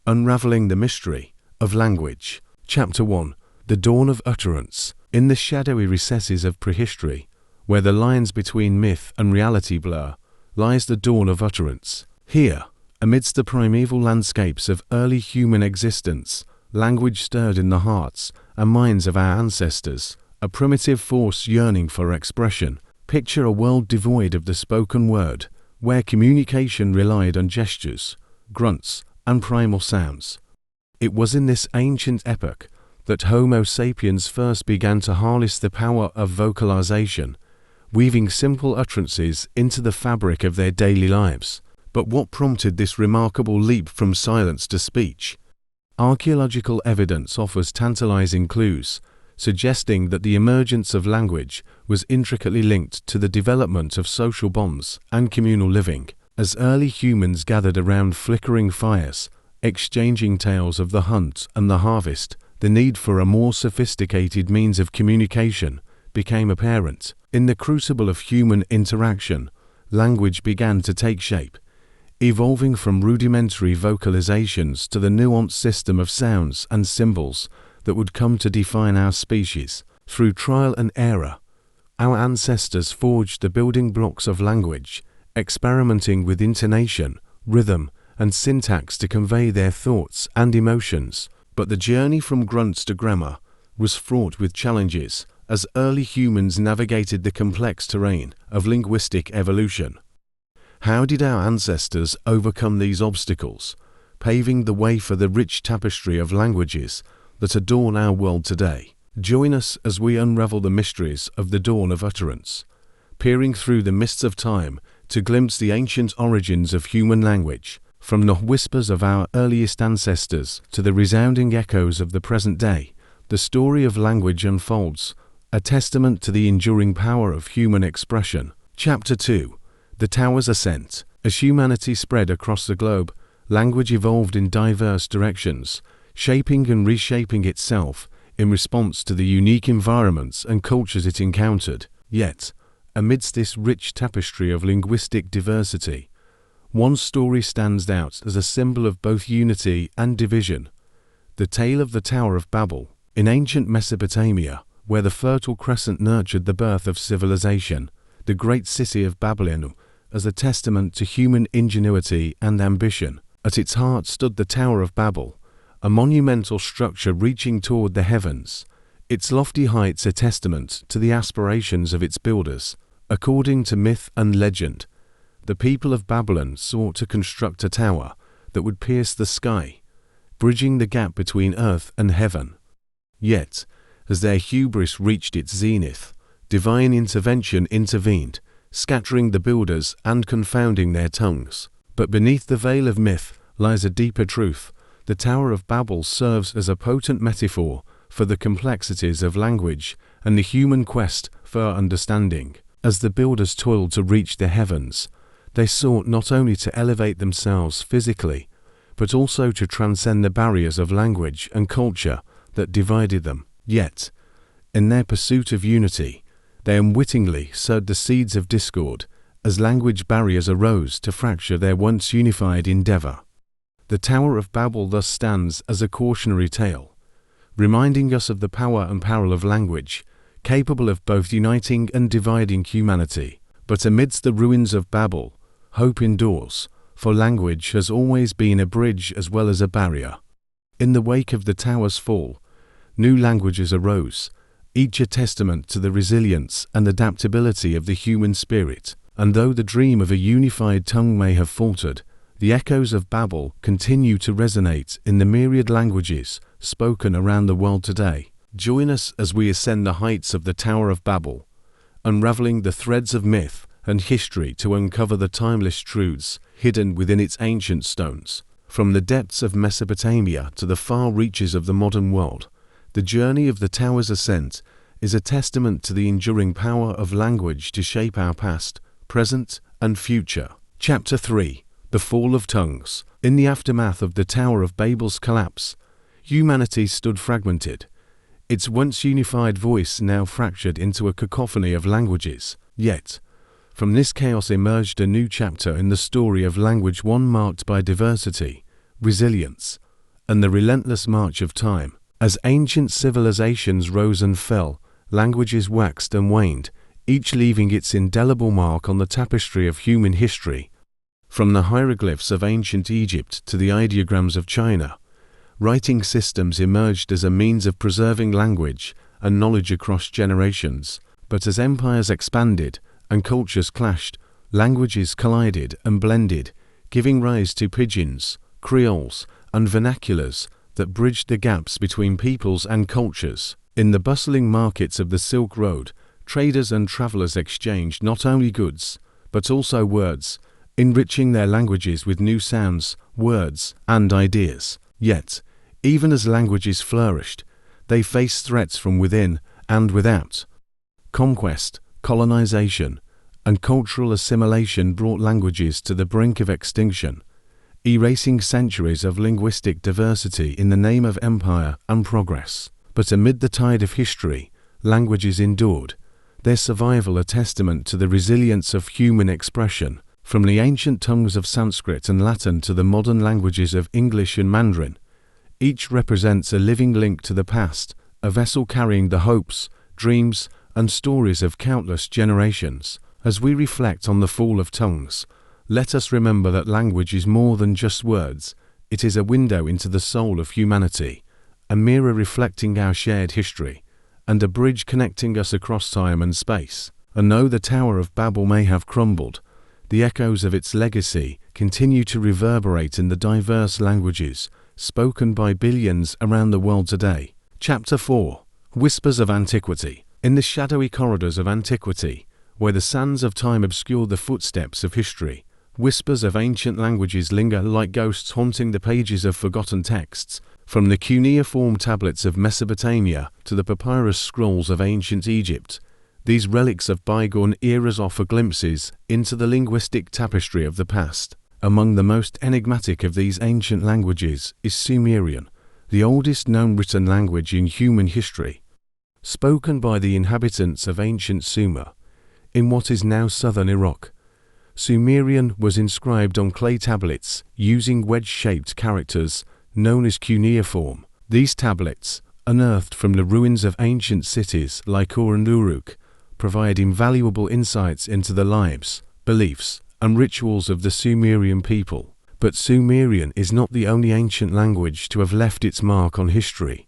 Unraveling the Mystery of Language. Chapter 1. The Dawn of Utterance. In the shadowy recesses of prehistory, where the lines between myth and reality blur, lies the dawn of utterance. Here, amidst the primeval landscapes of early human existence, language stirred in the hearts and minds of our ancestors, a primitive force yearning for expression. Picture a world devoid of the spoken word, where communication relied on gestures, grunts, and primal sounds. It was in this ancient epoch that Homo sapiens first began to harness the power of vocalization, weaving simple utterances into the fabric of their daily lives. But what prompted this remarkable leap from silence to speech? Archaeological evidence offers tantalizing clues, suggesting that the emergence of language was intricately linked to the development of social bonds and communal living. As early humans gathered around flickering fires, exchanging tales of the hunt and the harvest, the need for a more sophisticated means of communication became apparent. In the crucible of human interaction, language began to take shape, evolving from rudimentary vocalizations to the nuanced system of sounds and symbols that would come to define our species. Through trial and error, our ancestors forged the building blocks of language, experimenting with intonation, rhythm, and syntax to convey their thoughts and emotions. But the journey from grunts to grammar was fraught with challenges as early humans navigated the complex terrain of linguistic evolution. How did our ancestors overcome these obstacles, paving the way for the rich tapestry of languages that adorn our world today? Join us as we unravel the mysteries of the dawn of utterance, peering through the mists of time to glimpse the ancient origins of human language. From the whispers of our earliest ancestors to the resounding echoes of the present day, the story of language unfolds, a testament to the enduring power of human expression. Chapter 2. The Tower's Ascent. As humanity spread across the globe, language evolved in diverse directions, shaping and reshaping itself in response to the unique environments and cultures it encountered. Yet, amidst this rich tapestry of linguistic diversity, one story stands out as a symbol of both unity and division: the tale of the Tower of Babel. In ancient Mesopotamia, where the Fertile Crescent nurtured the birth of civilization, the great city of Babylon, as a testament to human ingenuity and ambition. At its heart stood the Tower of Babel, a monumental structure reaching toward the heavens, its lofty heights a testament to the aspirations of its builders. According to myth and legend, the people of Babylon sought to construct a tower that would pierce the sky, bridging the gap between earth and heaven. Yet, as their hubris reached its zenith, divine intervention intervened, scattering the builders and confounding their tongues. But beneath the veil of myth lies a deeper truth. The Tower of Babel serves as a potent metaphor for the complexities of language and the human quest for understanding. As the builders toiled to reach the heavens, they sought not only to elevate themselves physically, but also to transcend the barriers of language and culture that divided them. Yet, in their pursuit of unity, they unwittingly sowed the seeds of discord as language barriers arose to fracture their once unified endeavor. The Tower of Babel thus stands as a cautionary tale, reminding us of the power and peril of language, capable of both uniting and dividing humanity. But amidst the ruins of Babel, hope endures, for language has always been a bridge as well as a barrier. In the wake of the tower's fall, new languages arose, each a testament to the resilience and adaptability of the human spirit. And though the dream of a unified tongue may have faltered, the echoes of Babel continue to resonate in the myriad languages spoken around the world today. Join us as we ascend the heights of the Tower of Babel, unraveling the threads of myth and history to uncover the timeless truths hidden within its ancient stones. From the depths of Mesopotamia to the far reaches of the modern world, the journey of the Tower's ascent is a testament to the enduring power of language to shape our past, present, and future. Chapter 3. The Fall of Tongues. In the aftermath of the Tower of Babel's collapse, humanity stood fragmented, its once unified voice now fractured into a cacophony of languages. Yet, from this chaos emerged a new chapter in the story of language, one marked by diversity, resilience, and the relentless march of time. As ancient civilizations rose and fell, languages waxed and waned, each leaving its indelible mark on the tapestry of human history. From the hieroglyphs of ancient Egypt to the ideograms of China, writing systems emerged as a means of preserving language and knowledge across generations. But as empires expanded and cultures clashed, languages collided and blended, giving rise to pidgins, creoles, and vernaculars that bridged the gaps between peoples and cultures. In the bustling markets of the Silk Road, traders and travelers exchanged not only goods, but also words, enriching their languages with new sounds, words, and ideas. Yet, even as languages flourished, they faced threats from within and without. Conquest, colonization, and cultural assimilation brought languages to the brink of extinction, erasing centuries of linguistic diversity in the name of empire and progress. But amid the tide of history, languages endured, their survival a testament to the resilience of human expression. From the ancient tongues of Sanskrit and Latin to the modern languages of English and Mandarin, each represents a living link to the past, a vessel carrying the hopes, dreams, and stories of countless generations. As we reflect on the fall of tongues, let us remember that language is more than just words. It is a window into the soul of humanity, a mirror reflecting our shared history, and a bridge connecting us across time and space. And though the Tower of Babel may have crumbled, the echoes of its legacy continue to reverberate in the diverse languages spoken by billions around the world today. Chapter 4. Whispers of Antiquity. In the shadowy corridors of antiquity, where the sands of time obscure the footsteps of history, whispers of ancient languages linger like ghosts haunting the pages of forgotten texts. From the cuneiform tablets of Mesopotamia to the papyrus scrolls of ancient Egypt, these relics of bygone eras offer glimpses into the linguistic tapestry of the past. Among the most enigmatic of these ancient languages is Sumerian, the oldest known written language in human history. Spoken by the inhabitants of ancient Sumer, in what is now southern Iraq, Sumerian was inscribed on clay tablets using wedge-shaped characters known as cuneiform. These tablets, unearthed from the ruins of ancient cities like Ur and Uruk, provide invaluable insights into the lives, beliefs, and rituals of the Sumerian people. But Sumerian is not the only ancient language to have left its mark on history.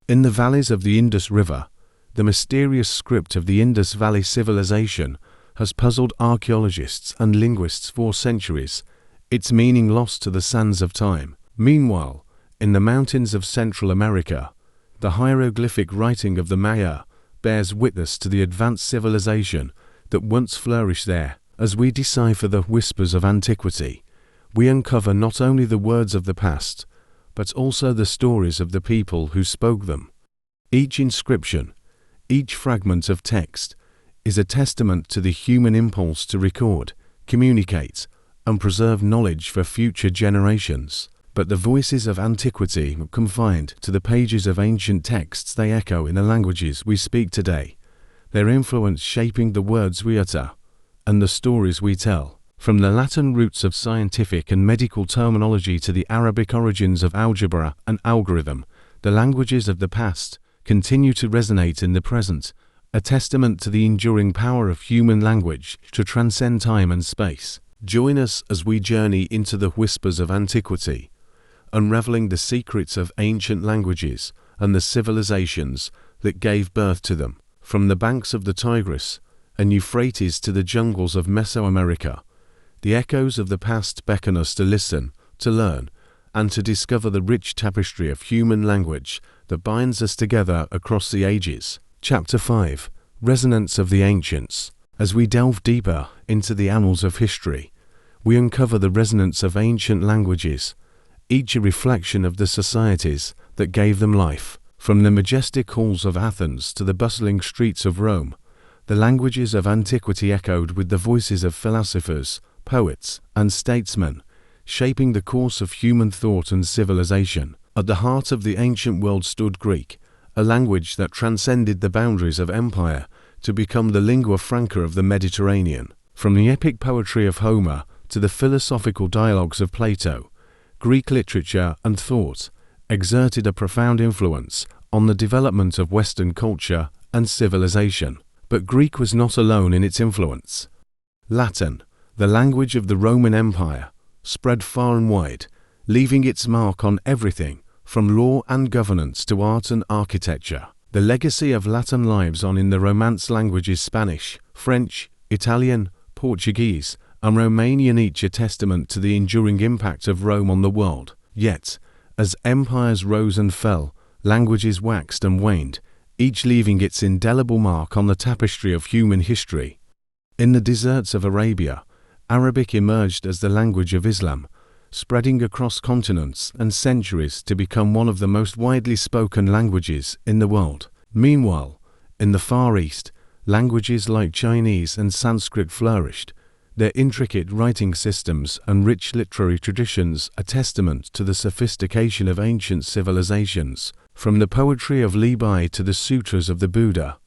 In the valleys of the Indus River, the mysterious script of the Indus Valley Civilization has puzzled archaeologists and linguists for centuries, its meaning lost to the sands of time. Meanwhile, in the mountains of Central America, the hieroglyphic writing of the Maya bears witness to the advanced civilization that once flourished there. As we decipher the whispers of antiquity, we uncover not only the words of the past, but also the stories of the people who spoke them. Each inscription, each fragment of text, is a testament to the human impulse to record, communicate, and preserve knowledge for future generations. But the voices of antiquity are confined to the pages of ancient texts. They echo in the languages we speak today, their influence shaping the words we utter and the stories we tell. From the Latin roots of scientific and medical terminology to the Arabic origins of algebra and algorithm, the languages of the past continue to resonate in the present, a testament to the enduring power of human language to transcend time and space. Join us as we journey into the whispers of antiquity, unraveling the secrets of ancient languages and the civilizations that gave birth to them. From the banks of the Tigris and Euphrates to the jungles of Mesoamerica, the echoes of the past beckon us to listen, to learn, and to discover the rich tapestry of human language that binds us together across the ages. Chapter 5. Resonance of the Ancients. As we delve deeper into the annals of history, we uncover the resonance of ancient languages, each a reflection of the societies that gave them life. From the majestic halls of Athens to the bustling streets of Rome, the languages of antiquity echoed with the voices of philosophers, poets, and statesmen, shaping the course of human thought and civilization. At the heart of the ancient world stood Greek, a language that transcended the boundaries of empire to become the lingua franca of the Mediterranean. From the epic poetry of Homer to the philosophical dialogues of Plato, Greek literature and thought exerted a profound influence on the development of Western culture and civilization. But Greek was not alone in its influence. Latin, the language of the Roman Empire, spread far and wide, leaving its mark on everything from law and governance to art and architecture. The legacy of Latin lives on in the Romance languages Spanish, French, Italian, Portuguese, and Romanian, each a testament to the enduring impact of Rome on the world. Yet, as empires rose and fell, languages waxed and waned, each leaving its indelible mark on the tapestry of human history. In the deserts of Arabia, Arabic emerged as the language of Islam, spreading across continents and centuries to become one of the most widely spoken languages in the world. Meanwhile, in the Far East, languages like Chinese and Sanskrit flourished, their intricate writing systems and rich literary traditions a testament to the sophistication of ancient civilizations. From the poetry of Li Bai to the sutras of the Buddha,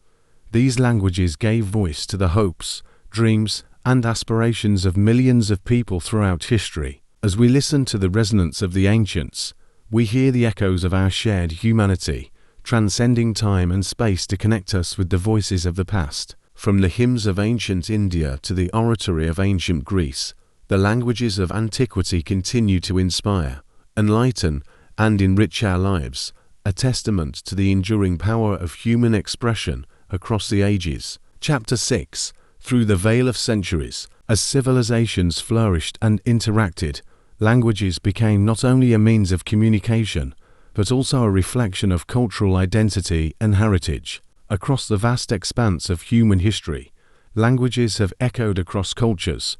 these languages gave voice to the hopes, dreams, and aspirations of millions of people throughout history. As we listen to the resonance of the ancients, we hear the echoes of our shared humanity, transcending time and space to connect us with the voices of the past. From the hymns of ancient India to the oratory of ancient Greece, the languages of antiquity continue to inspire, enlighten, and enrich our lives, a testament to the enduring power of human expression across the ages. Chapter 6. Through the veil of centuries, as civilizations flourished and interacted, languages became not only a means of communication, but also a reflection of cultural identity and heritage. Across the vast expanse of human history, languages have echoed across cultures,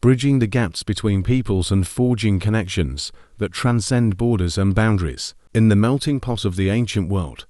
bridging the gaps between peoples and forging connections that transcend borders and boundaries. In the melting pot of the ancient world,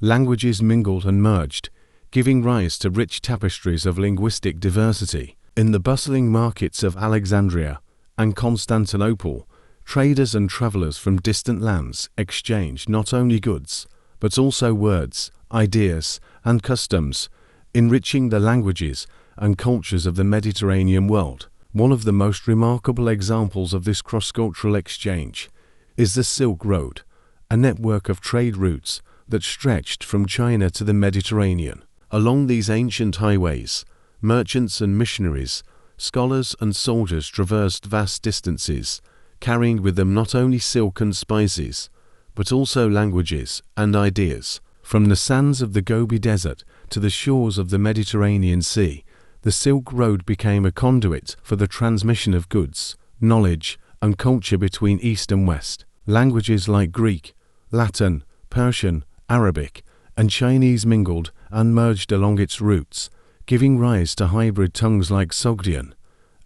languages mingled and merged, giving rise to rich tapestries of linguistic diversity. In the bustling markets of Alexandria and Constantinople, traders and travelers from distant lands exchanged not only goods, but also words, ideas, and customs, enriching the languages and cultures of the Mediterranean world. One of the most remarkable examples of this cross-cultural exchange is the Silk Road, a network of trade routes that stretched from China to the Mediterranean. Along these ancient highways, merchants and missionaries, scholars and soldiers traversed vast distances, carrying with them not only silk and spices, but also languages and ideas. From the sands of the Gobi Desert to the shores of the Mediterranean Sea, the Silk Road became a conduit for the transmission of goods, knowledge, and culture between East and West. Languages like Greek, Latin, Persian, Arabic, and Chinese mingled and merged along its routes, giving rise to hybrid tongues like Sogdian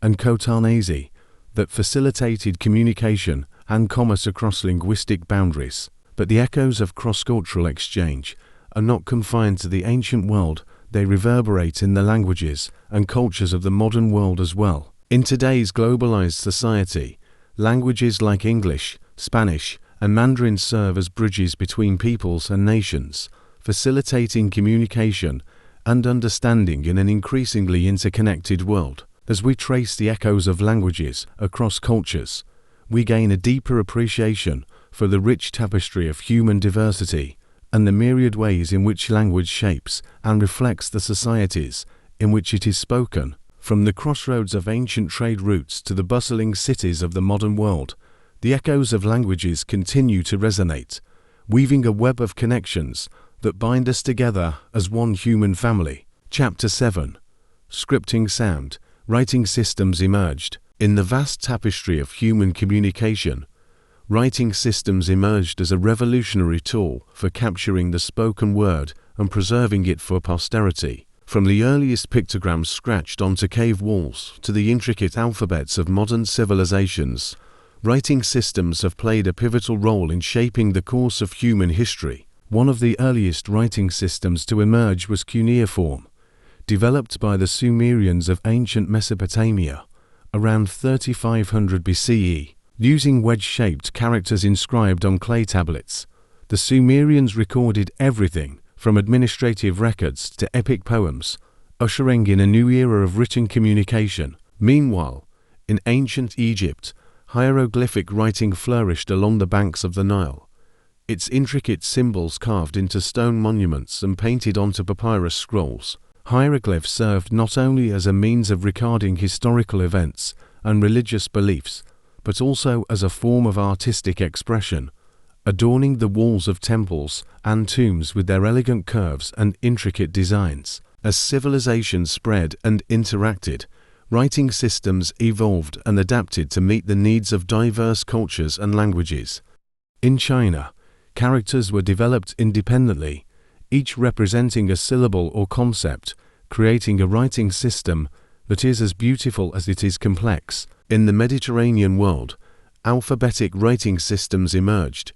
and Khotanese that facilitated communication and commerce across linguistic boundaries. But the echoes of cross-cultural exchange are not confined to the ancient world, they reverberate in the languages and cultures of the modern world as well. In today's globalized society, languages like English, Spanish, and Mandarin serve as bridges between peoples and nations, facilitating communication and understanding in an increasingly interconnected world. As we trace the echoes of languages across cultures, we gain a deeper appreciation for the rich tapestry of human diversity and the myriad ways in which language shapes and reflects the societies in which it is spoken. From the crossroads of ancient trade routes to the bustling cities of the modern world, the echoes of languages continue to resonate, weaving a web of connections that bind us together as one human family. Chapter 7. Scripting sound, writing systems emerged. In the vast tapestry of human communication, writing systems emerged as a revolutionary tool for capturing the spoken word and preserving it for posterity. From the earliest pictograms scratched onto cave walls to the intricate alphabets of modern civilizations, writing systems have played a pivotal role in shaping the course of human history. One of the earliest writing systems to emerge was cuneiform, developed by the Sumerians of ancient Mesopotamia around 3500 BCE. Using wedge-shaped characters inscribed on clay tablets, the Sumerians recorded everything from administrative records to epic poems, ushering in a new era of written communication. Meanwhile, in ancient Egypt, hieroglyphic writing flourished along the banks of the Nile, its intricate symbols carved into stone monuments and painted onto papyrus scrolls. Hieroglyphs served not only as a means of recording historical events and religious beliefs, but also as a form of artistic expression, adorning the walls of temples and tombs with their elegant curves and intricate designs. As civilization spread and interacted, writing systems evolved and adapted to meet the needs of diverse cultures and languages. In China, characters were developed independently, each representing a syllable or concept, creating a writing system that is as beautiful as it is complex. In the Mediterranean world, alphabetic writing systems emerged,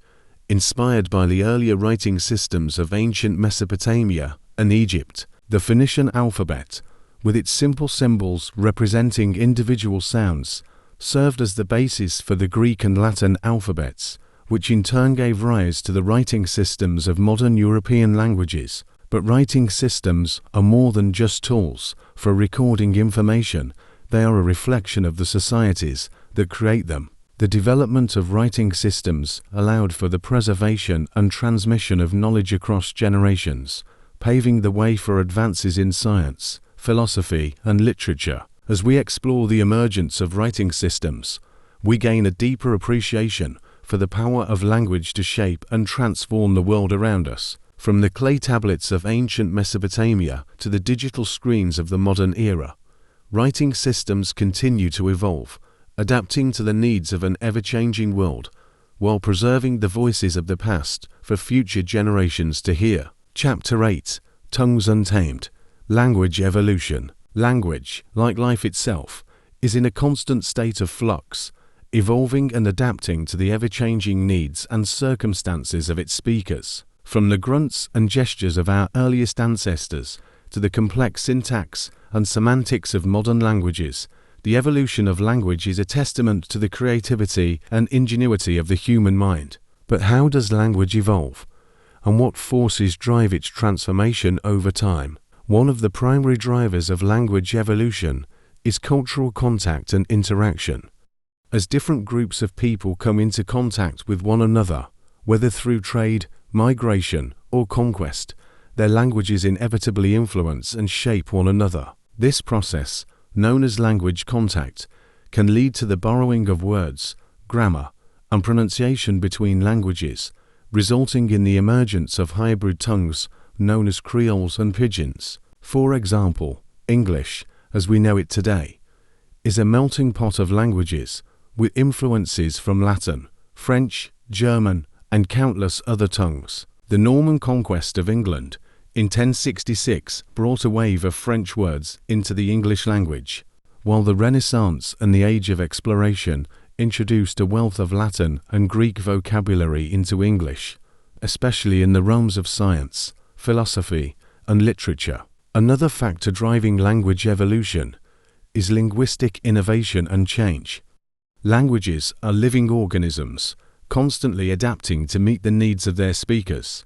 inspired by the earlier writing systems of ancient Mesopotamia and Egypt. The Phoenician alphabet, with its simple symbols representing individual sounds, served as the basis for the Greek and Latin alphabets, which in turn gave rise to the writing systems of modern European languages. But writing systems are more than just tools for recording information. They are a reflection of the societies that create them. The development of writing systems allowed for the preservation and transmission of knowledge across generations, paving the way for advances in science, philosophy, and literature. As we explore the emergence of writing systems, we gain a deeper appreciation for the power of language to shape and transform the world around us. From the clay tablets of ancient Mesopotamia to the digital screens of the modern era, writing systems continue to evolve, adapting to the needs of an ever-changing world, while preserving the voices of the past for future generations to hear. Chapter 8: Tongues Untamed. Language Evolution. Language, like life itself, is in a constant state of flux, evolving and adapting to the ever-changing needs and circumstances of its speakers. From the grunts and gestures of our earliest ancestors to the complex syntax and semantics of modern languages, the evolution of language is a testament to the creativity and ingenuity of the human mind. But how does language evolve? And what forces drive its transformation over time? One of the primary drivers of language evolution is cultural contact and interaction. As different groups of people come into contact with one another, whether through trade, migration, or conquest, their languages inevitably influence and shape one another. This process, known as language contact, can lead to the borrowing of words, grammar, and pronunciation between languages, resulting in the emergence of hybrid tongues known as creoles and pidgins. For example, English, as we know it today, is a melting pot of languages with influences from Latin, French, German, and countless other tongues. The Norman conquest of England in 1066 brought a wave of French words into the English language, while the Renaissance and the Age of Exploration introduced a wealth of Latin and Greek vocabulary into English, especially in the realms of science, philosophy, and literature. Another factor driving language evolution is linguistic innovation and change. Languages are living organisms, constantly adapting to meet the needs of their speakers.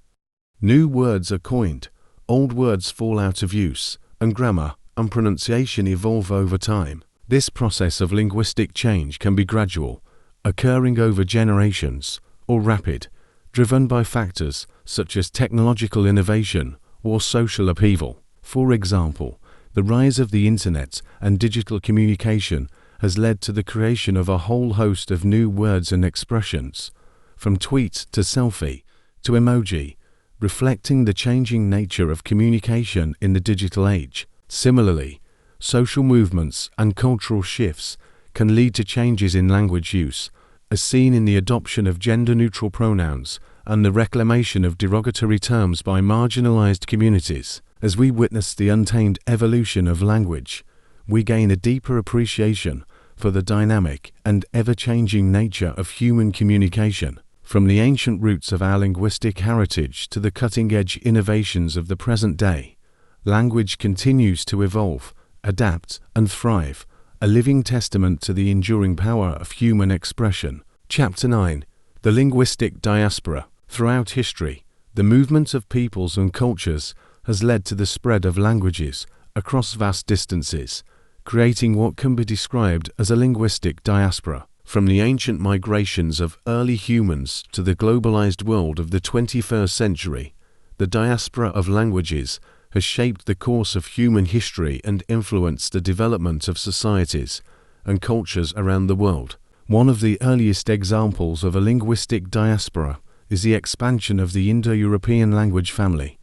New words are coined, old words fall out of use, and grammar and pronunciation evolve over time. This process of linguistic change can be gradual, occurring over generations, or rapid, driven by factors such as technological innovation or social upheaval. For example, the rise of the Internet and digital communication has led to the creation of a whole host of new words and expressions, from tweet to selfie to emoji, reflecting the changing nature of communication in the digital age. Similarly, social movements and cultural shifts can lead to changes in language use, as seen in the adoption of gender-neutral pronouns and the reclamation of derogatory terms by marginalized communities. As we witness the untamed evolution of language, we gain a deeper appreciation for the dynamic and ever-changing nature of human communication. From the ancient roots of our linguistic heritage to the cutting-edge innovations of the present day, language continues to evolve, adapt, and thrive, a living testament to the enduring power of human expression. Chapter 9: The Linguistic Diaspora. Throughout history, the movement of peoples and cultures has led to the spread of languages across vast distances, creating what can be described as a linguistic diaspora. From the ancient migrations of early humans to the globalized world of the 21st century, the diaspora of languages has shaped the course of human history and influenced the development of societies and cultures around the world. One of the earliest examples of a linguistic diaspora is the expansion of the Indo-European language family,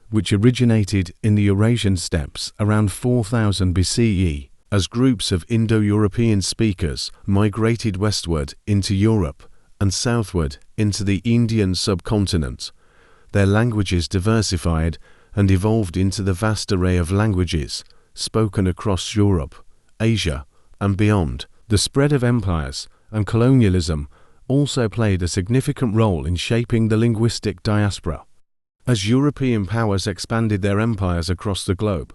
which originated in the Eurasian steppes around 4000 BCE as groups of Indo-European speakers migrated westward into Europe and southward into the Indian subcontinent. Their languages diversified and evolved into the vast array of languages spoken across Europe, Asia, and beyond. The spread of empires and colonialism also played a significant role in shaping the linguistic diaspora. As European powers expanded their empires across the globe,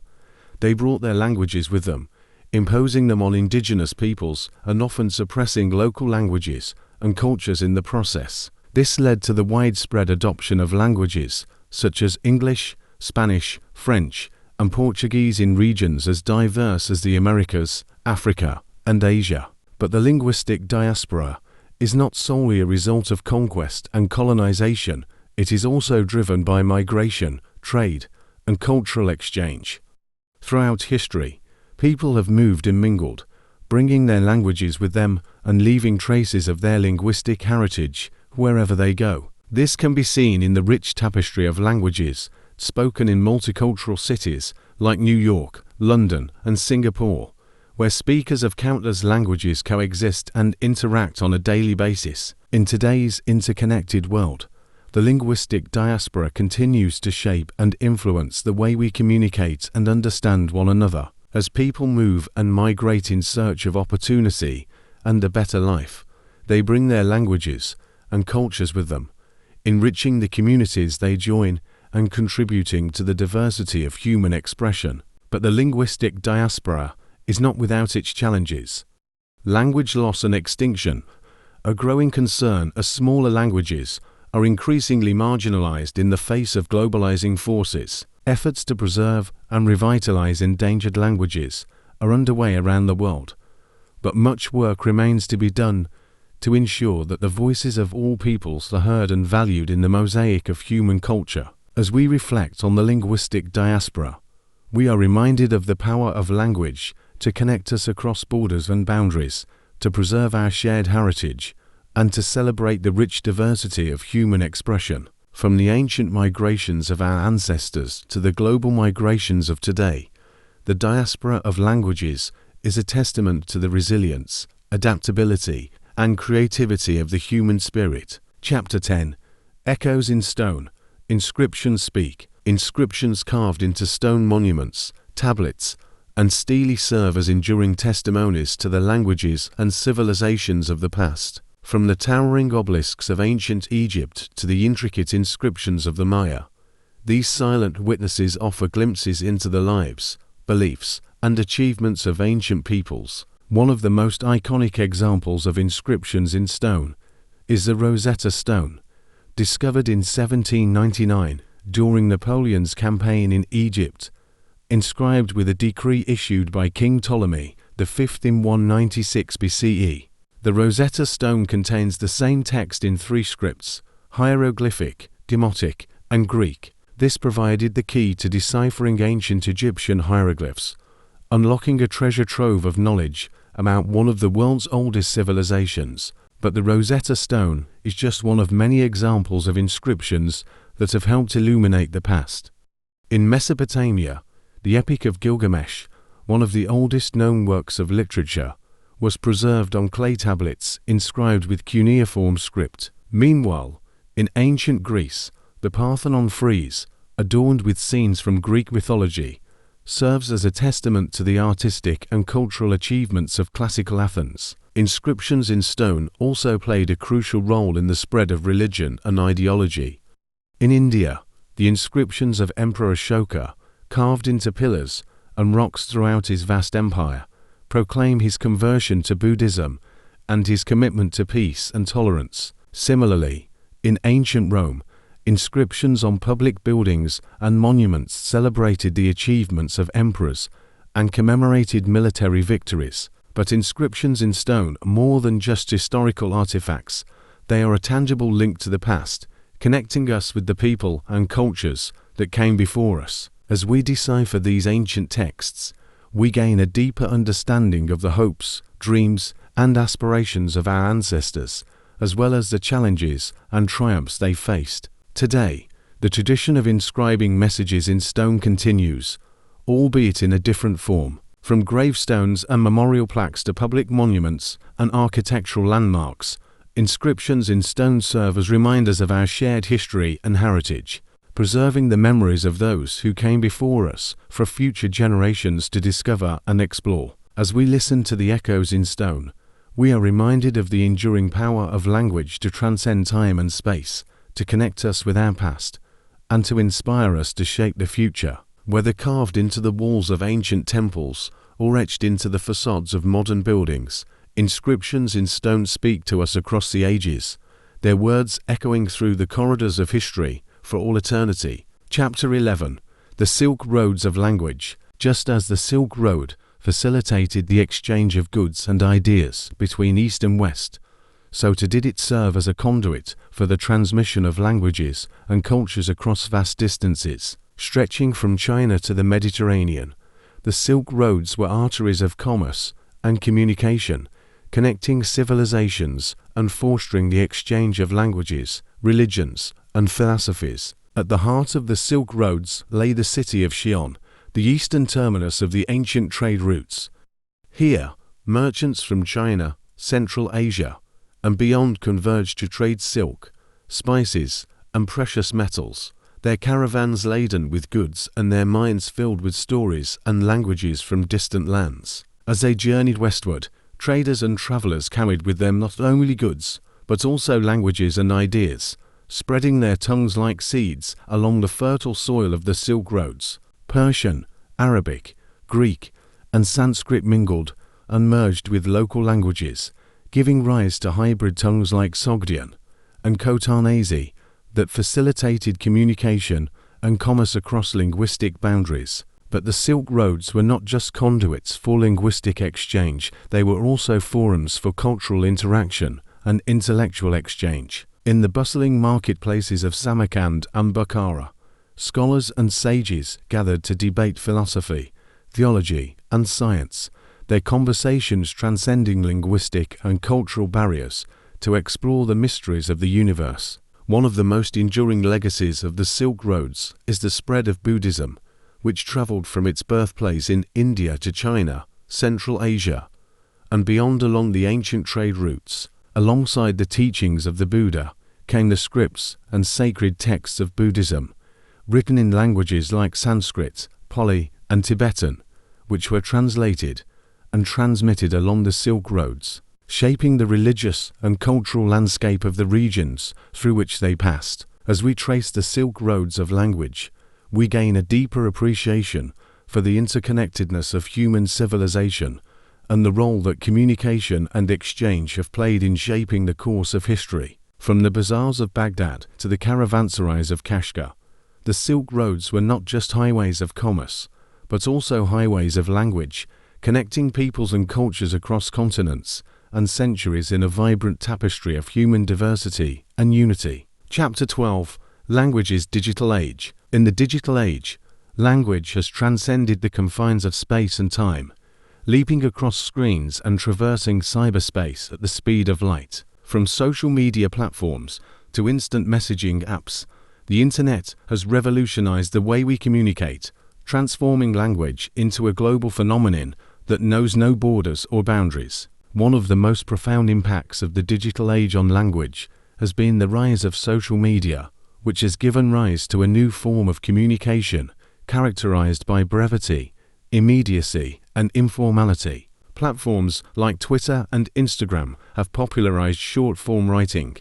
they brought their languages with them, imposing them on indigenous peoples and often suppressing local languages and cultures in the process. This led to the widespread adoption of languages such as English, Spanish, French, and Portuguese in regions as diverse as the Americas, Africa, and Asia. But the linguistic diaspora is not solely a result of conquest and colonization. It is also driven by migration, trade, and cultural exchange. Throughout history, people have moved and mingled, bringing their languages with them and leaving traces of their linguistic heritage wherever they go. This can be seen in the rich tapestry of languages spoken in multicultural cities like New York, London, and Singapore, where speakers of countless languages coexist and interact on a daily basis. In today's interconnected world, the linguistic diaspora continues to shape and influence the way we communicate and understand one another. As people move and migrate in search of opportunity and a better life, they bring their languages and cultures with them, enriching the communities they join and contributing to the diversity of human expression. But the linguistic diaspora is not without its challenges. Language loss and extinction, a growing concern as smaller languages are increasingly marginalized in the face of globalizing forces. Efforts to preserve and revitalize endangered languages are underway around the world, but much work remains to be done to ensure that the voices of all peoples are heard and valued in the mosaic of human culture. As we reflect on the linguistic diaspora, we are reminded of the power of language to connect us across borders and boundaries, to preserve our shared heritage, and to celebrate the rich diversity of human expression. From the ancient migrations of our ancestors to the global migrations of today, the diaspora of languages is a testament to the resilience, adaptability, and creativity of the human spirit. Chapter 10. Echoes in Stone. Inscriptions speak. Inscriptions carved into stone monuments, tablets, and stele serve as enduring testimonies to the languages and civilizations of the past. From the towering obelisks of ancient Egypt to the intricate inscriptions of the Maya, these silent witnesses offer glimpses into the lives, beliefs, and achievements of ancient peoples. One of the most iconic examples of inscriptions in stone is the Rosetta Stone, discovered in 1799 during Napoleon's campaign in Egypt, inscribed with a decree issued by King Ptolemy V in 196 BCE. The Rosetta Stone contains the same text in three scripts: hieroglyphic, demotic, and Greek. This provided the key to deciphering ancient Egyptian hieroglyphs, unlocking a treasure trove of knowledge about one of the world's oldest civilizations. But the Rosetta Stone is just one of many examples of inscriptions that have helped illuminate the past. In Mesopotamia, the Epic of Gilgamesh, one of the oldest known works of literature, was preserved on clay tablets inscribed with cuneiform script. Meanwhile, in ancient Greece, the Parthenon frieze, adorned with scenes from Greek mythology, serves as a testament to the artistic and cultural achievements of classical Athens. Inscriptions in stone also played a crucial role in the spread of religion and ideology. In India, the inscriptions of Emperor Ashoka, carved into pillars and rocks throughout his vast empire, proclaim his conversion to Buddhism and his commitment to peace and tolerance. Similarly, in ancient Rome, inscriptions on public buildings and monuments celebrated the achievements of emperors and commemorated military victories. But inscriptions in stone are more than just historical artifacts. They are a tangible link to the past, connecting us with the people and cultures that came before us. As we decipher these ancient texts, we gain a deeper understanding of the hopes, dreams, and aspirations of our ancestors, as well as the challenges and triumphs they faced. Today, the tradition of inscribing messages in stone continues, albeit in a different form. From gravestones and memorial plaques to public monuments and architectural landmarks, inscriptions in stone serve as reminders of our shared history and heritage, preserving the memories of those who came before us for future generations to discover and explore. As we listen to the echoes in stone, we are reminded of the enduring power of language to transcend time and space, to connect us with our past, and to inspire us to shape the future. Whether carved into the walls of ancient temples or etched into the facades of modern buildings, inscriptions in stone speak to us across the ages, their words echoing through the corridors of history for all eternity. Chapter 11. The Silk Roads of Language. Just as the Silk Road facilitated the exchange of goods and ideas between East and West, so too did it serve as a conduit for the transmission of languages and cultures across vast distances. Stretching from China to the Mediterranean, the Silk Roads were arteries of commerce and communication, connecting civilizations and fostering the exchange of languages, religions, and philosophies. At the heart of the Silk Roads lay the city of Xi'an, the eastern terminus of the ancient trade routes. Here, merchants from China, Central Asia, and beyond converged to trade silk, spices, and precious metals, their caravans laden with goods and their minds filled with stories and languages from distant lands. As they journeyed westward, traders and travelers carried with them not only goods, but also languages and ideas, spreading their tongues like seeds along the fertile soil of the Silk Roads. Persian, Arabic, Greek, and Sanskrit mingled and merged with local languages, giving rise to hybrid tongues like Sogdian and Khotanese that facilitated communication and commerce across linguistic boundaries. But the Silk Roads were not just conduits for linguistic exchange, they were also forums for cultural interaction and intellectual exchange. In the bustling marketplaces of Samarkand and Bukhara, scholars and sages gathered to debate philosophy, theology, and science, their conversations transcending linguistic and cultural barriers to explore the mysteries of the universe. One of the most enduring legacies of the Silk Roads is the spread of Buddhism, which traveled from its birthplace in India to China, Central Asia, and beyond along the ancient trade routes. Alongside the teachings of the Buddha came the scripts and sacred texts of Buddhism, written in languages like Sanskrit, Pali, and Tibetan, which were translated and transmitted along the Silk Roads, shaping the religious and cultural landscape of the regions through which they passed. As we trace the Silk Roads of language, we gain a deeper appreciation for the interconnectedness of human civilization and the role that communication and exchange have played in shaping the course of history. From the bazaars of Baghdad to the caravanserais of Kashgar, the Silk Roads were not just highways of commerce, but also highways of language, connecting peoples and cultures across continents and centuries in a vibrant tapestry of human diversity and unity. Chapter 12. Language's Digital Age. In the digital age, language has transcended the confines of space and time, leaping across screens and traversing cyberspace at the speed of light. From social media platforms to instant messaging apps, the internet has revolutionized the way we communicate, transforming language into a global phenomenon that knows no borders or boundaries. One of the most profound impacts of the digital age on language has been the rise of social media, which has given rise to a new form of communication characterized by brevity, immediacy, and informality. Platforms like Twitter and Instagram have popularized short-form writing,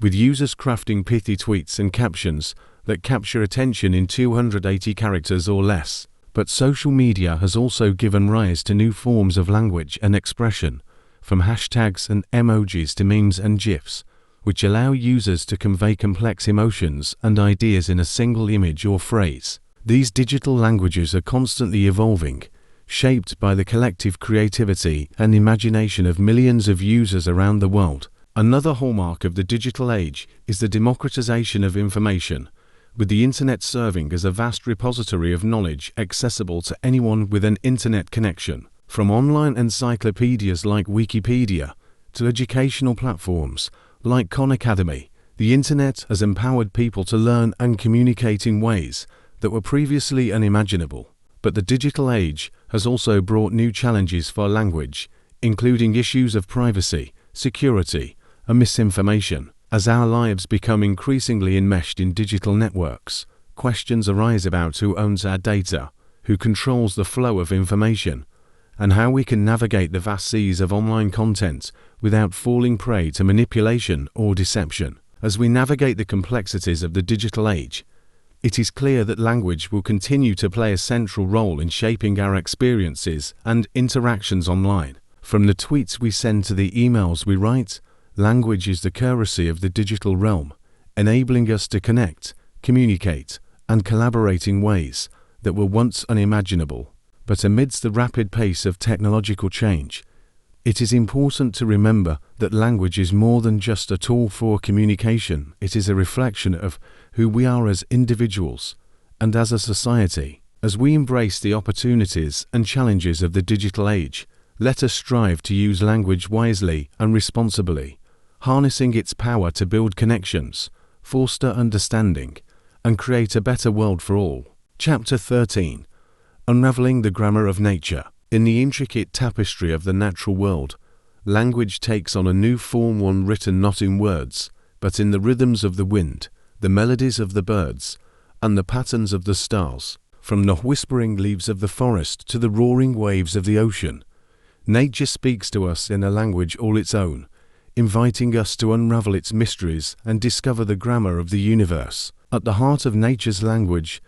with users crafting pithy tweets and captions that capture attention in 280 characters or less. But social media has also given rise to new forms of language and expression, from hashtags and emojis to memes and GIFs, which allow users to convey complex emotions and ideas in a single image or phrase. These digital languages are constantly evolving, shaped by the collective creativity and imagination of millions of users around the world. Another hallmark of the digital age is the democratization of information, with the internet serving as a vast repository of knowledge accessible to anyone with an internet connection. From online encyclopedias like Wikipedia to educational platforms like Khan Academy, the internet has empowered people to learn and communicate in ways that were previously unimaginable. But the digital age has also brought new challenges for language, including issues of privacy, security, and misinformation. As our lives become increasingly enmeshed in digital networks, questions arise about who owns our data, who controls the flow of information, and how we can navigate the vast seas of online content without falling prey to manipulation or deception. As we navigate the complexities of the digital age, it is clear that language will continue to play a central role in shaping our experiences and interactions online. From the tweets we send to the emails we write, language is the currency of the digital realm, enabling us to connect, communicate, and collaborate in ways that were once unimaginable. But amidst the rapid pace of technological change, it is important to remember that language is more than just a tool for communication. It is a reflection of who we are as individuals and as a society. As we embrace the opportunities and challenges of the digital age, let us strive to use language wisely and responsibly, harnessing its power to build connections, foster understanding, and create a better world for all. Chapter 13. Unraveling the Grammar of Nature. In the intricate tapestry of the natural world, language takes on a new form, one written not in words, but in the rhythms of the wind, the melodies of the birds, and the patterns of the stars. From the whispering leaves of the forest to the roaring waves of the ocean, nature speaks to us in a language all its own, inviting us to unravel its mysteries and discover the grammar of the universe. At the heart of nature's language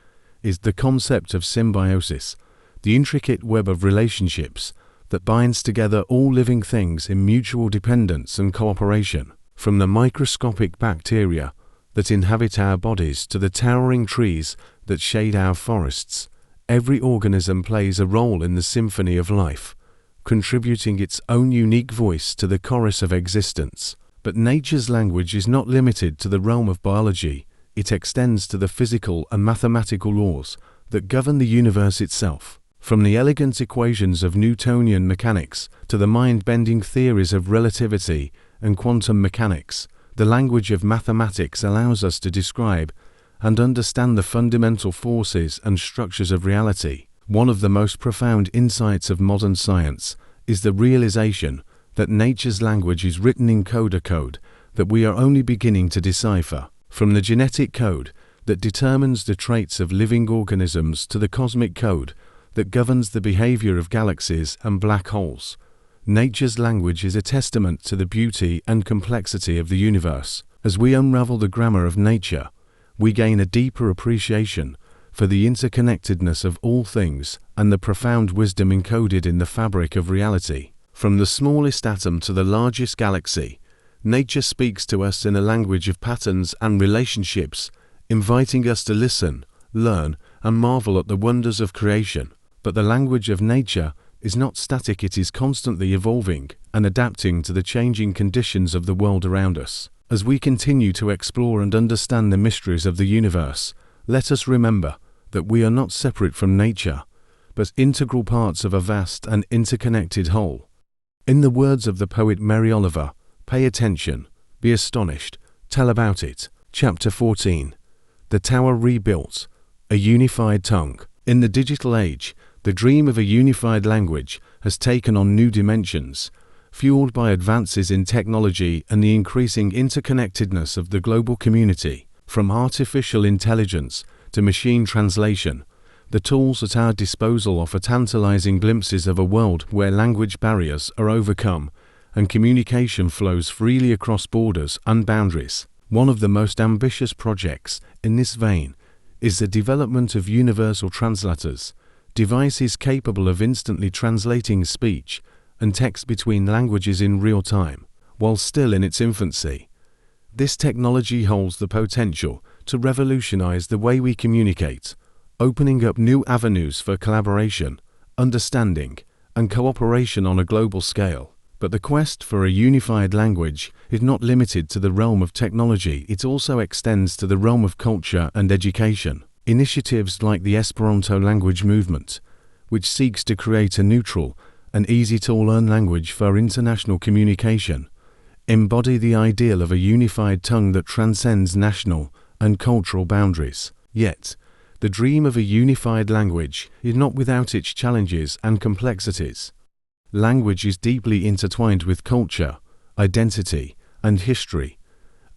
is the concept of symbiosis, the intricate web of relationships that binds together all living things in mutual dependence and cooperation. From the microscopic bacteria that inhabit our bodies to the towering trees that shade our forests, every organism plays a role in the symphony of life, contributing its own unique voice to the chorus of existence. But nature's language is not limited to the realm of biology. It extends to the physical and mathematical laws that govern the universe itself. From the elegant equations of Newtonian mechanics to the mind-bending theories of relativity and quantum mechanics, the language of mathematics allows us to describe and understand the fundamental forces and structures of reality. One of the most profound insights of modern science is the realization that nature's language is written in code that we are only beginning to decipher. From the genetic code that determines the traits of living organisms to the cosmic code that governs the behavior of galaxies and black holes, nature's language is a testament to the beauty and complexity of the universe. As we unravel the grammar of nature, we gain a deeper appreciation for the interconnectedness of all things and the profound wisdom encoded in the fabric of reality. From the smallest atom to the largest galaxy, nature speaks to us in a language of patterns and relationships, inviting us to listen, learn, and marvel at the wonders of creation. But the language of nature is not static. It is constantly evolving and adapting to the changing conditions of the world around us. As we continue to explore and understand the mysteries of the universe, let us remember that we are not separate from nature, but integral parts of a vast and interconnected whole. In the words of the poet Mary Oliver, pay attention, be astonished, tell about it. Chapter 14. The Tower Rebuilt, a Unified Tongue. In the digital age, the dream of a unified language has taken on new dimensions, fueled by advances in technology and the increasing interconnectedness of the global community. From artificial intelligence to machine translation, the tools at our disposal offer tantalizing glimpses of a world where language barriers are overcome and communication flows freely across borders and boundaries. One of the most ambitious projects in this vein is the development of universal translators, devices capable of instantly translating speech and text between languages in real time. While still in its infancy, this technology holds the potential to revolutionize the way we communicate, opening up new avenues for collaboration understanding, and cooperation on a global scale. But the quest for a unified language is not limited to the realm of technology, it also extends to the realm of culture and education. Initiatives like the Esperanto language movement, which seeks to create a neutral and easy-to-learn language for international communication, embody the ideal of a unified tongue that transcends national and cultural boundaries. Yet, the dream of a unified language is not without its challenges and complexities. Language is deeply intertwined with culture, identity, and history,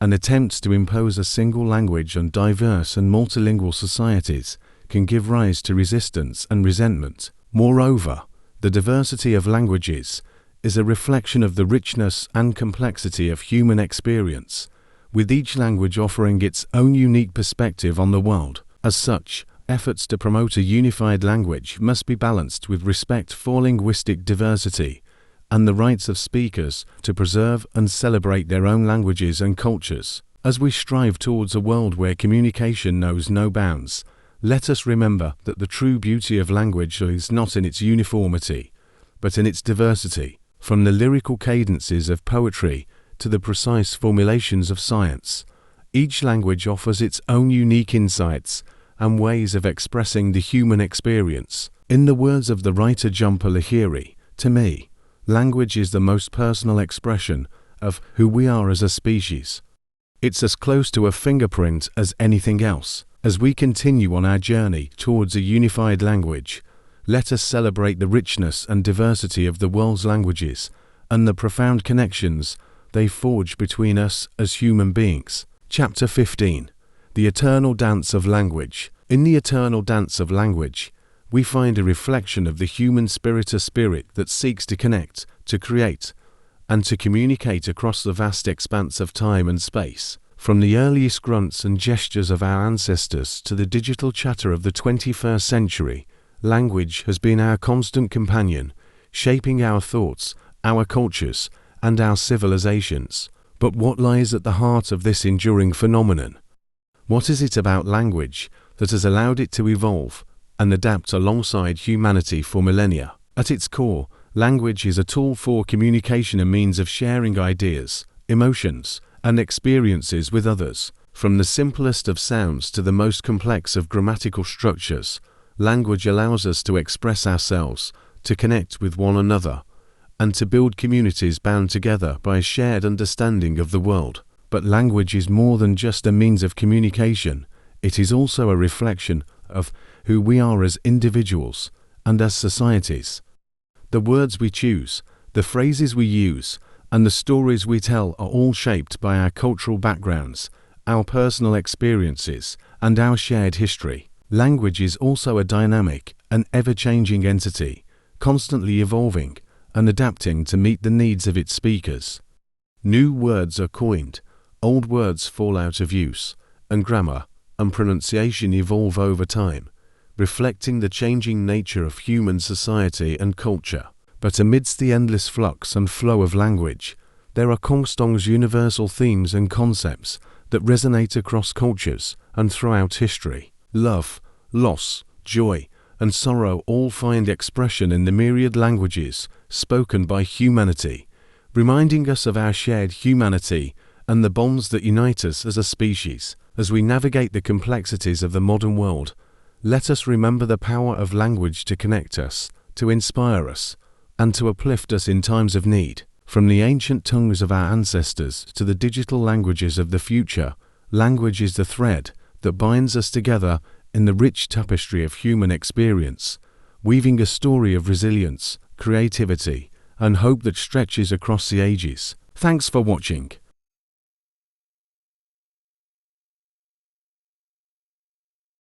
and attempts to impose a single language on diverse and multilingual societies can give rise to resistance and resentment. Moreover, the diversity of languages is a reflection of the richness and complexity of human experience, with each language offering its own unique perspective on the world. As such, efforts to promote a unified language must be balanced with respect for linguistic diversity and the rights of speakers to preserve and celebrate their own languages and cultures. As we strive towards a world where communication knows no bounds, let us remember that the true beauty of language is not in its uniformity, but in its diversity. From the lyrical cadences of poetry to the precise formulations of science, each language offers its own unique insights and ways of expressing the human experience. In the words of the writer Jhumpa Lahiri, to me, language is the most personal expression of who we are as a species. It's as close to a fingerprint as anything else. As we continue on our journey towards a unified language, let us celebrate the richness and diversity of the world's languages and the profound connections they forge between us as human beings. Chapter 15. The Eternal Dance of Language. In the eternal dance of language, we find a reflection of the human spirit, a spirit that seeks to connect, to create, and to communicate across the vast expanse of time and space. From the earliest grunts and gestures of our ancestors to the digital chatter of the 21st century, language has been our constant companion, shaping our thoughts, our cultures, and our civilizations. But what lies at the heart of this enduring phenomenon? What is it about language that has allowed it to evolve and adapt alongside humanity for millennia? At its core, language is a tool for communication, a means of sharing ideas, emotions, and experiences with others. From the simplest of sounds to the most complex of grammatical structures, language allows us to express ourselves, to connect with one another, and to build communities bound together by a shared understanding of the world. But language is more than just a means of communication. It is also a reflection of who we are as individuals and as societies. The words we choose, the phrases we use, and the stories we tell are all shaped by our cultural backgrounds, our personal experiences, and our shared history. Language is also a dynamic and ever-changing entity, constantly evolving and adapting to meet the needs of its speakers. New words are coined, old words fall out of use, and grammar and pronunciation evolve over time, reflecting the changing nature of human society and culture. But amidst the endless flux and flow of language, there are constants, universal themes and concepts that resonate across cultures and throughout history. Love, loss, joy, and sorrow all find expression in the myriad languages spoken by humanity, reminding us of our shared humanity and the bonds that unite us as a species. As we navigate the complexities of the modern world, let us remember the power of language to connect us, to inspire us, and to uplift us in times of need. From the ancient tongues of our ancestors to the digital languages of the future, language is the thread that binds us together in the rich tapestry of human experience, weaving a story of resilience, creativity, and hope that stretches across the ages. Thanks for watching.